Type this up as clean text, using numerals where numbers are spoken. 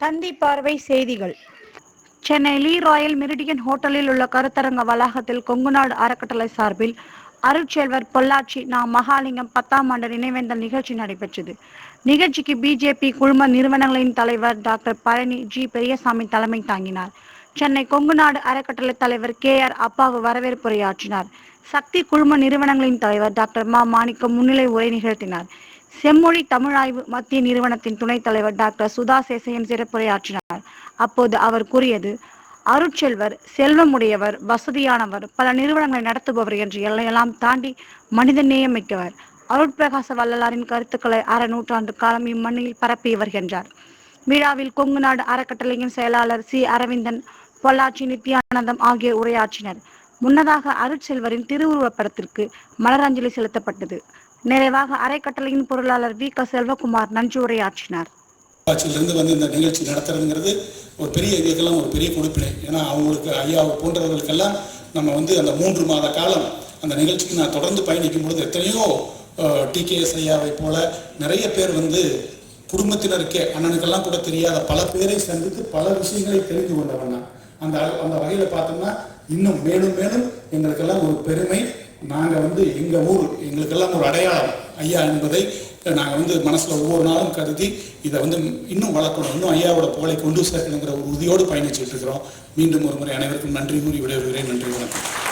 தந்தி பார்வை செய்திகள். சென்னை லீ Royal meridian ஹோட்டலில் உள்ள கருத்தரங்க வளாகத்தில் கொங்குநாடு அறக்கட்டளை சார்பில் அருட்செல்வர் பொள்ளாச்சி நா. மகாலிங்கம் 10ஆம் ஆண்டு நினைவேந்தல் நிகழ்ச்சி நடைபெற்றது. நிகழ்ச்சிக்கு பிஜேபி குழும நிறுவனங்களின் தலைவர் டாக்டர் பழனி ஜி. பெரியசாமி தலைமை தாங்கினார். சென்னை கொங்குநாடு அறக்கட்டளை தலைவர் கே.ஆர். அப்பாவு வரவேற்புரையாற்றினார். சக்தி குழும நிறுவனங்களின் தலைவர் டாக்டர் மா. மாணிக்கம் முன்னிலை உரை நிகழ்த்தினார். செம்மொழி தமிழாய்வு மத்திய நிறுவனத்தின் துணைத் தலைவர் டாக்டர் சுதா சேசையன் சிறப்புரையாற்றினார். அப்போது அவர் கூறியது, அருட்செல்வர் செல்வமுடையவர், வசதியானவர், பல நிறுவனங்களை நடத்துபவர் என்று எல்லையெல்லாம் தாண்டி மனிதநேயம் மிக்கவர். அருட்பிரகாச வள்ளலாரின் கருத்துக்களை அரை நூற்றாண்டு காலம் இம்மண்ணில் பரப்பியவர் என்றார். விழாவில் கொங்குநாடு அறக்கட்டளையின் செயலாளர் சி. அரவிந்தன், பொள்ளாச்சி நித்யானந்தம் ஆகியோர் உரையாற்றினர். முன்னதாக அருட்செல்வரின் திருவுருவப் படத்திற்கு மலரஞ்சலி செலுத்தப்பட்டது. நிறைவாக அறக்கட்டளையின் பொருளாளர் வி. க. செல்வகுமார் நன்றி உரையாற்றினார். வந்து இந்த நிகழ்ச்சி நடத்துறதுங்கிறது ஒரு பெரிய எங்களுக்கெல்லாம் ஒரு பெரிய கொடுப்பினை. ஏன்னா அவங்களுக்கு ஐயா போன்றவர்களுக்கெல்லாம் நம்ம அந்த 3 மாத காலம் அந்த நிகழ்ச்சிக்கு நான் தொடர்ந்து பயணிக்கும் பொழுது எத்தனையோ டிகேஎஸ் ஐயாவை போல நிறைய பேர் குடும்பத்தினருக்கே அண்ணனுக்கெல்லாம் கூட தெரியாத பல பேரை சந்தித்து பல விஷயங்களை தெரிந்து கொண்டவன். அந்த வகையில் பார்த்தோம்னா இன்னும் மேலும் மேலும் எங்களுக்கெல்லாம் ஒரு பெருமை. நாங்கள் எங்கள் ஊர் எங்களுக்கெல்லாம் ஒரு அடையாளம் ஐயா என்பதை நாங்கள் மனசில் ஒவ்வொரு நாளும் கருதி இதை இன்னும் வளர்க்கணும், இன்னும் ஐயாவோட புகழை கொண்டு சேர்க்கணுங்கிற ஒரு உறுதியோடு பயணிச்சுட்டு இருக்கிறோம். மீண்டும் ஒரு முறை அனைவருக்கும் நன்றி கூறி விடைபெறுகிறேன். நன்றி, வணக்கம்.